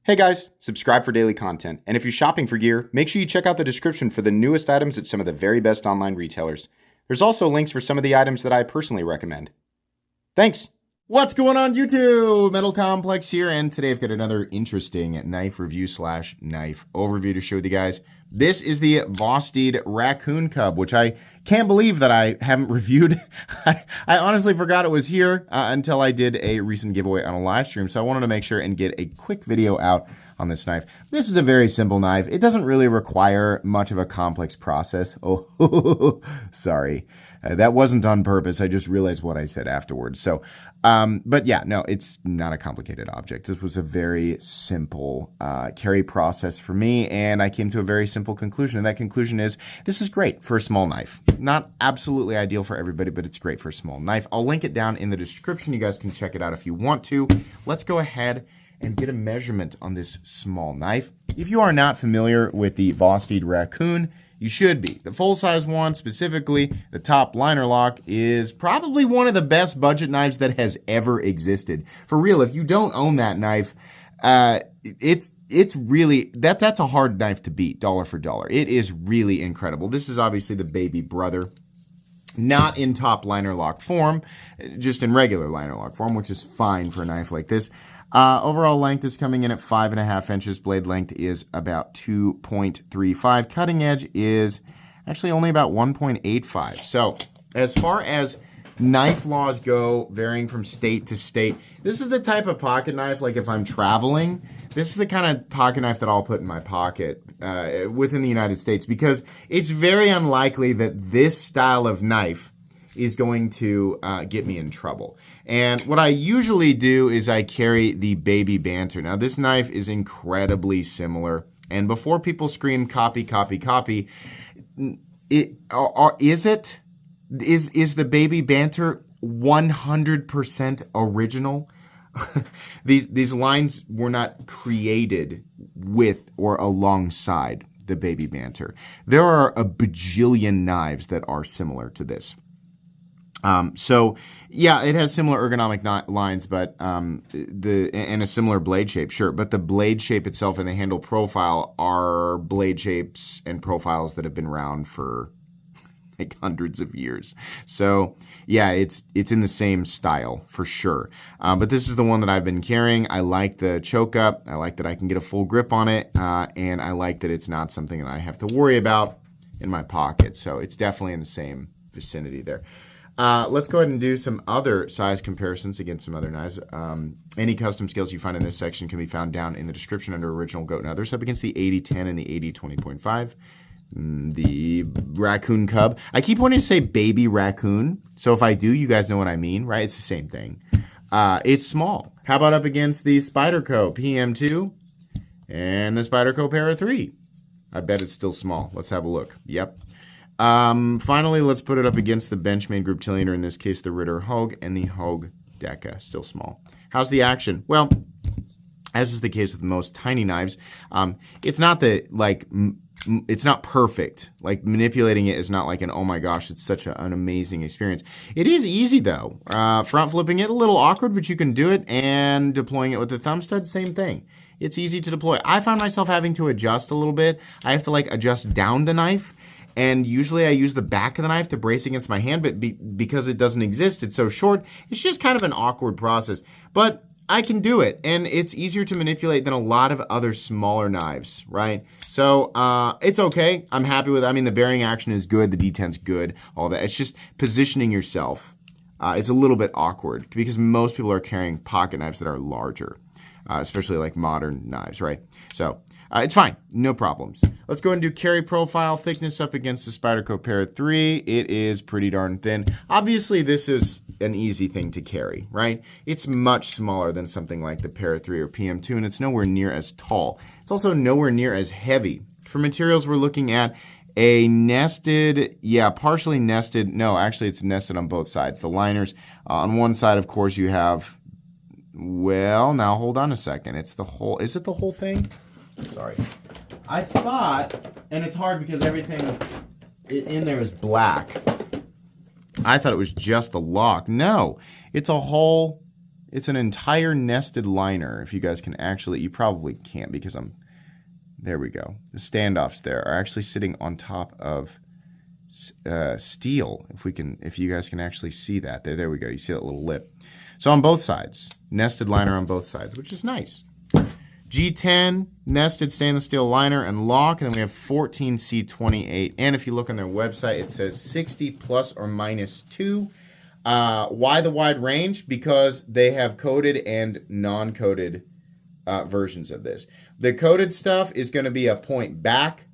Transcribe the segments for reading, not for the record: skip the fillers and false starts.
Hey guys, subscribe for daily content, and if you're shopping for gear, make sure you check out the description for the newest items at some of the very best online retailers. There's also links for some of the items that I personally recommend. Thanks! What's going on YouTube? Metal Complex here, and today I've got another interesting knife review / knife overview to show with you guys. This is the Vosteed Raccoon Cub, which I can't believe that I haven't reviewed. I honestly forgot it was here until I did a recent giveaway on a live stream, so I wanted to make sure and get a quick video out on this knife. This is a very simple knife. It doesn't really require much of a complex process. Oh, sorry. That wasn't on purpose. I just realized what I said afterwards. So, but yeah, no, it's not a complicated object. This was a very simple carry process for me, and I came to a very simple conclusion. And that conclusion is this is great for a small knife. Not absolutely ideal for everybody, but it's great for a small knife. I'll link it down in the description. You guys can check it out if you want to. Let's go ahead and get a measurement on this small knife. If you are not familiar with the Vosteed Raccoon, you should be. The full-size one, specifically the top liner lock, is probably one of the best budget knives that has ever existed. For real, if you don't own that knife, it's really, that's a hard knife to beat, dollar for dollar. It is really incredible. This is obviously the baby brother. Not in top liner lock form, just in regular liner lock form, which is fine for a knife like this. Overall length is coming in at 5.5 inches. Blade length is about 2.35. Cutting edge is actually only about 1.85. So as far as knife laws go, varying from state to state, this is the type of pocket knife, like if I'm traveling, this is the kind of pocket knife that I'll put in my pocket within the United States, because it's very unlikely that this style of knife is going to get me in trouble. And what I usually do is I carry the Baby Banter. Now, this knife is incredibly similar. And before people scream copy, copy, copy, is the Baby Banter 100% original? These lines were not created with or alongside the Baby Banter. There are a bajillion knives that are similar to this. So yeah, it has similar ergonomic lines, but and a similar blade shape, sure. But the blade shape itself and the handle profile are blade shapes and profiles that have been around for like hundreds of years. So yeah, it's in the same style for sure. But this is the one that I've been carrying. I like the choke up. I like that I can get a full grip on it, and I like that it's not something that I have to worry about in my pocket. So it's definitely in the same vicinity there. Let's go ahead and do some other size comparisons against some other knives. Any custom skills you find in this section can be found down in the description under Original Goat and Others, up against the 8010 and the 8020.5. The Raccoon Cub. I keep wanting to say Baby Raccoon, so if I do, you guys know what I mean, right? It's the same thing. It's small. How about up against the Spyderco PM2 and the Spyderco Para 3? I bet it's still small. Let's have a look. Yep. Finally, let's put it up against the Benchmade Group Tillion, or in this case, the Ritter Hogue and the Hogue Deca, still small. How's the action? Well, as is the case with most tiny knives, it's not it's not perfect. Like, manipulating it is not like an, oh my gosh, it's such an amazing experience. It is easy though. Front flipping it, a little awkward, but you can do it, and deploying it with the thumb stud, same thing. It's easy to deploy. I find myself having to adjust a little bit. I have to like adjust down the knife. And usually I use the back of the knife to brace against my hand, but because it doesn't exist, it's so short, it's just kind of an awkward process. But I can do it, and it's easier to manipulate than a lot of other smaller knives, right? So it's okay. I'm happy with it. I mean, the bearing action is good, the detent's good, all that. It's just positioning yourself is a little bit awkward, because most people are carrying pocket knives that are larger, especially like modern knives, right? So it's fine, no problems. Let's go and do carry profile. Thickness up against the Spyderco Para 3. It is pretty darn thin. Obviously, this is an easy thing to carry, right? It's much smaller than something like the Para 3 or PM2, and it's nowhere near as tall. It's also nowhere near as heavy. For materials, we're looking at a nested, partially nested. No, actually, it's nested on both sides. The liners, on one side, of course, you have, well, now hold on a second. It's the whole, is it the whole thing? Sorry. I thought, and it's hard because everything in there is black. I thought it was just the lock. No, it's a whole It's an entire nested liner. If you guys can actually, you probably can't because there we go. The standoffs there are actually sitting on top of steel. If you guys can actually see that. There we go. You see that little lip. So on both sides, nested liner on both sides, which is nice. G10, nested stainless steel liner and lock, and then we have 14C28. And if you look on their website, it says 60 plus or minus 2. Why the wide range? Because they have coated and non-coated versions of this. The coated stuff is going to be a point back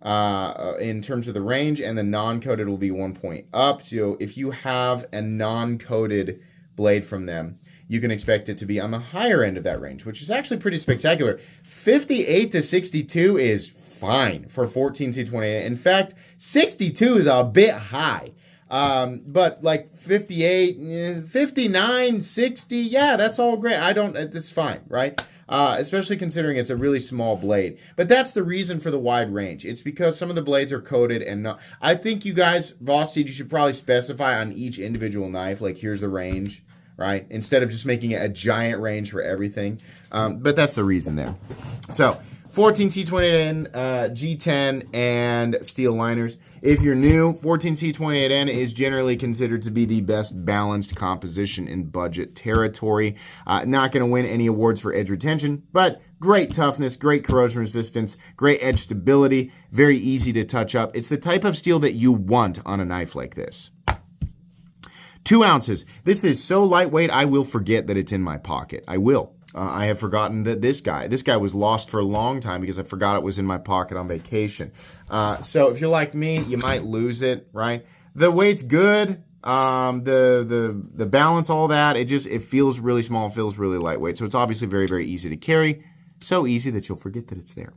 in terms of the range, and the non-coated will be 1 point up. So if you have a non-coated blade from them, you can expect it to be on the higher end of that range, which is actually pretty spectacular. 58 to 62 is fine for 14C28. In fact, 62 is a bit high. But like 58, 59, 60, yeah, that's all great. It's fine, right? Especially considering it's a really small blade. But that's the reason for the wide range. It's because some of the blades are coated and not. I think you guys, Vosteed, you should probably specify on each individual knife, like here's the range, right? Instead of just making it a giant range for everything. But that's the reason there. So 14C28N, G10, and steel liners. If you're new, 14C28N is generally considered to be the best balanced composition in budget territory. Not going to win any awards for edge retention, but great toughness, great corrosion resistance, great edge stability, very easy to touch up. It's the type of steel that you want on a knife like this. 2 ounces. This is so lightweight, I will forget that it's in my pocket. I will. I have forgotten that this guy was lost for a long time because I forgot it was in my pocket on vacation. So if you're like me, you might lose it, right? The weight's good. The balance, all that, it feels really small, feels really lightweight. So it's obviously very, very easy to carry. So easy that you'll forget that it's there.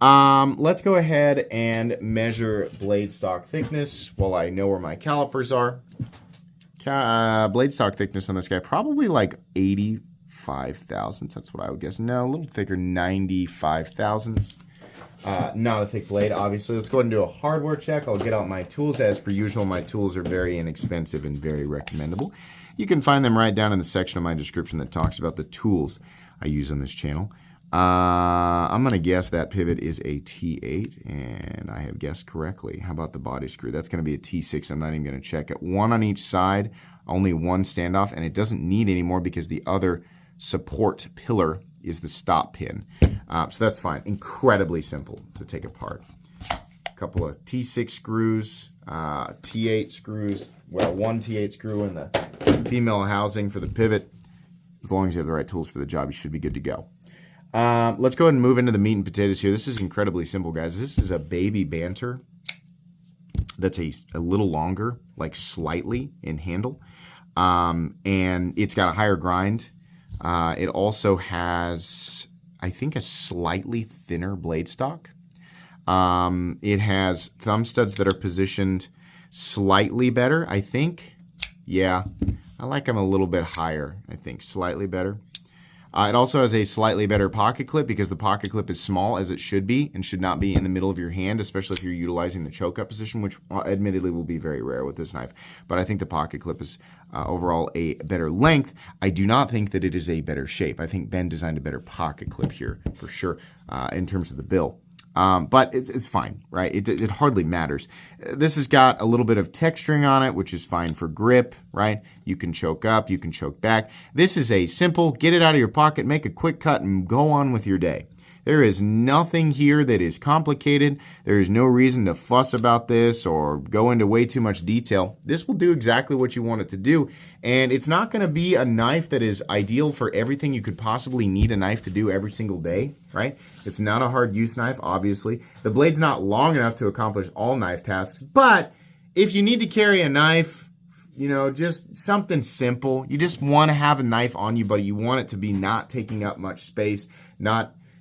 Let's go ahead and measure blade stock thickness while I know where my calipers are. Blade stock thickness on this guy, probably like 85 thousandths. That's what I would guess. No, a little thicker, 95 thousandths. Not a thick blade, obviously. Let's go ahead and do a hardware check. I'll get out my tools. As per usual, my tools are very inexpensive and very recommendable. You can find them right down in the section of my description that talks about the tools I use on this channel. I'm going to guess that pivot is a T8, and I have guessed correctly. How about the body screw? That's going to be a T6. I'm not even going to check it. 1 on each side, only 1 standoff, and it doesn't need any more because the other support pillar is the stop pin. So that's fine. Incredibly simple to take apart. A couple of T6 screws, T8 screws, well, 1 T8 screw in the female housing for the pivot. As long as you have the right tools for the job, you should be good to go. Let's go ahead and move into the meat and potatoes here. This is incredibly simple, guys. This is a baby banter that's a little longer, like slightly in handle. And it's got a higher grind. It also has, I think, a slightly thinner blade stock. It has thumb studs that are positioned slightly better, I think. Yeah, I like them a little bit higher, I think, slightly better. It also has a slightly better pocket clip because the pocket clip is small, as it should be, and should not be in the middle of your hand, especially if you're utilizing the choke up position, which admittedly will be very rare with this knife. But I think the pocket clip is overall a better length. I do not think that it is a better shape. I think Ben designed a better pocket clip here for sure in terms of the bill. But it's fine, right? It hardly matters. This has got a little bit of texturing on it, which is fine for grip, right? You can choke up, you can choke back. This is a simple, get it out of your pocket, make a quick cut, and go on with your day. There is nothing here that is complicated. There is no reason to fuss about this or go into way too much detail. This will do exactly what you want it to do. And it's not going to be a knife that is ideal for everything you could possibly need a knife to do every single day, right? It's not a hard use knife, obviously. The blade's not long enough to accomplish all knife tasks, but if you need to carry a knife, you know, just something simple, you just want to have a knife on you, but you want it to be not taking up much space,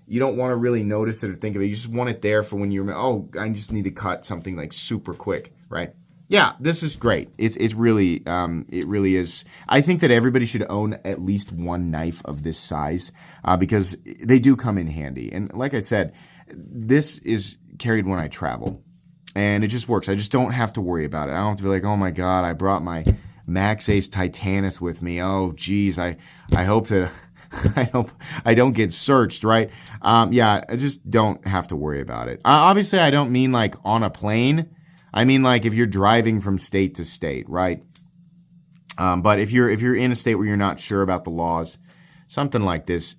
you don't want to really notice it or think of it. You just want it there for when you're, oh, I just need to cut something like super quick, right? Yeah, this is great. It really is. I think that everybody should own at least one knife of this size because they do come in handy. And like I said, this is carried when I travel, and it just works. I just don't have to worry about it. I don't have to be like, oh my God, I brought my Max Ace Titanus with me. Oh, geez, I hope that I don't get searched, right? Yeah, I just don't have to worry about it. Obviously, I don't mean like on a plane. I mean like if you're driving from state to state, right? But if you're in a state where you're not sure about the laws, something like this,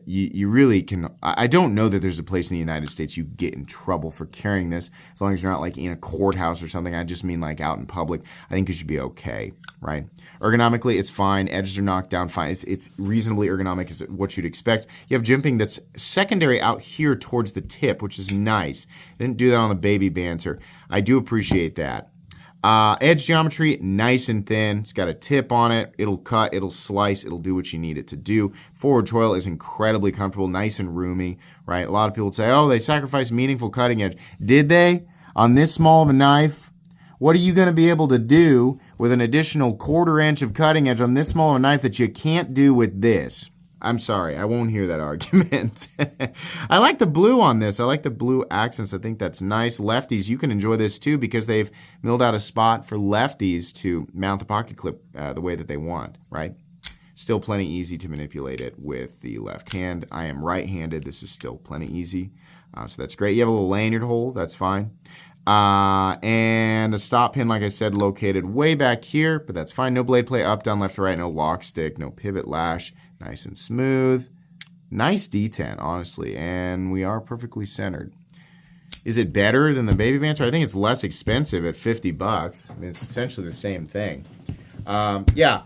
you really can. I don't know that there's a place in the United States you get in trouble for carrying this, as long as you're not like in a courthouse or something. I just mean like out in public. I think you should be okay, right? Ergonomically, it's fine. Edges are knocked down fine. It's reasonably ergonomic, is what you'd expect. You have jimping that's secondary out here towards the tip, which is nice. I didn't do that on the Baby Banter. I do appreciate that. Edge geometry, nice and thin. It's got a tip on it. It'll cut, it'll slice, it'll do what you need it to do. Forward choil is incredibly comfortable, nice and roomy, right? A lot of people would say, oh, they sacrificed meaningful cutting edge. Did they? On this small of a knife? What are you going to be able to do with an additional 1/4 inch of cutting edge on this small of a knife that you can't do with this? I'm sorry, I won't hear that argument. I like the blue on this. I like the blue accents. I think that's nice. Lefties, you can enjoy this too because they've milled out a spot for lefties to mount the pocket clip the way that they want, right? Still plenty easy to manipulate it with the left hand. I am right-handed. This is still plenty easy. So that's great. You have a little lanyard hole. That's fine. And a stop pin, like I said, located way back here, but that's fine. No blade play up, down, left, or right. No lock stick. No pivot lash. Nice and smooth. Nice detent, honestly. And we are perfectly centered. Is it better than the Baby Banter? I think it's less expensive at $50. I mean, it's essentially the same thing. Yeah,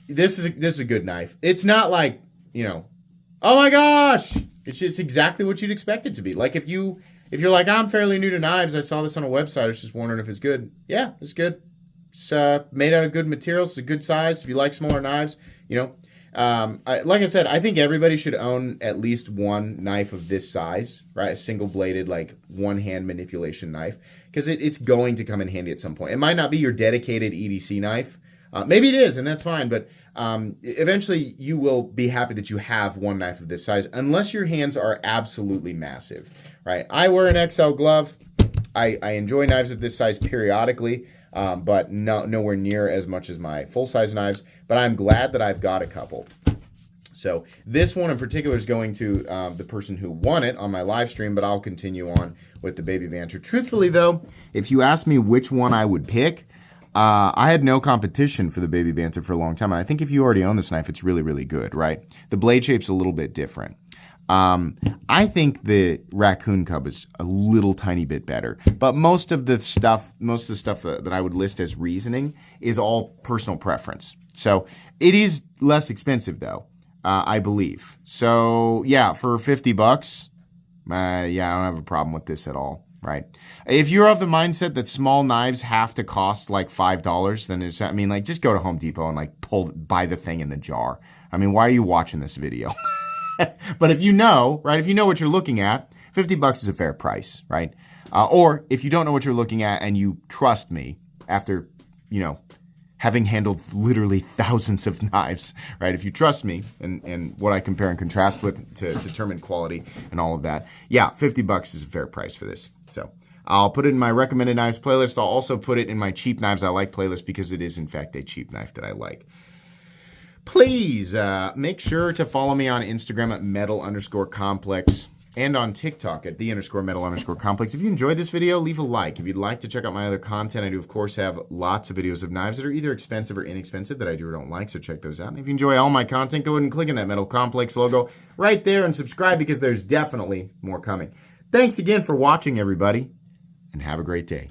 this is a good knife. It's not like, oh my gosh! It's exactly what you'd expect it to be. Like if you're like, I'm fairly new to knives, I saw this on a website, I was just wondering if it's good. Yeah, it's good. It's made out of good materials. It's a good size. If you like smaller knives, like I said, I think everybody should own at least one knife of this size, right? A single-bladed, like, one-hand manipulation knife, because it's going to come in handy at some point. It might not be your dedicated EDC knife. Maybe it is, and that's fine, but eventually you will be happy that you have one knife of this size, unless your hands are absolutely massive, right? I wear an XL glove. I enjoy knives of this size periodically, but nowhere near as much as my full-size knives. But I'm glad that I've got a couple. So this one in particular is going to the person who won it on my live stream, but I'll continue on with the Baby Banter. Truthfully, though, if you asked me which one I would pick, I had no competition for the Baby Banter for a long time. And I think if you already own this knife, it's really, really good, right? The blade shape's a little bit different. I think the Raccoon Cub is a little tiny bit better, but most of the stuff that I would list as reasoning is all personal preference. So it is less expensive though, I believe. So yeah, for $50, yeah, I don't have a problem with this at all, right? If you're of the mindset that small knives have to cost like $5, then just go to Home Depot and buy the thing in the jar. I mean, why are you watching this video? But if you know, right, if you know what you're looking at, $50 is a fair price, right? Or if you don't know what you're looking at and you trust me after, having handled literally thousands of knives, right? If you trust me and what I compare and contrast with to determine quality and all of that, yeah, $50 is a fair price for this. So I'll put it in my recommended knives playlist. I'll also put it in my cheap knives I like playlist because it is in fact a cheap knife that I like. Please make sure to follow me on Instagram at metal_complex and on TikTok at _metal_complex. If you enjoyed this video, leave a like. If you'd like to check out my other content, I do, of course, have lots of videos of knives that are either expensive or inexpensive that I do or don't like, so check those out. And if you enjoy all my content, go ahead and click on that Metal Complex logo right there and subscribe because there's definitely more coming. Thanks again for watching, everybody, and have a great day.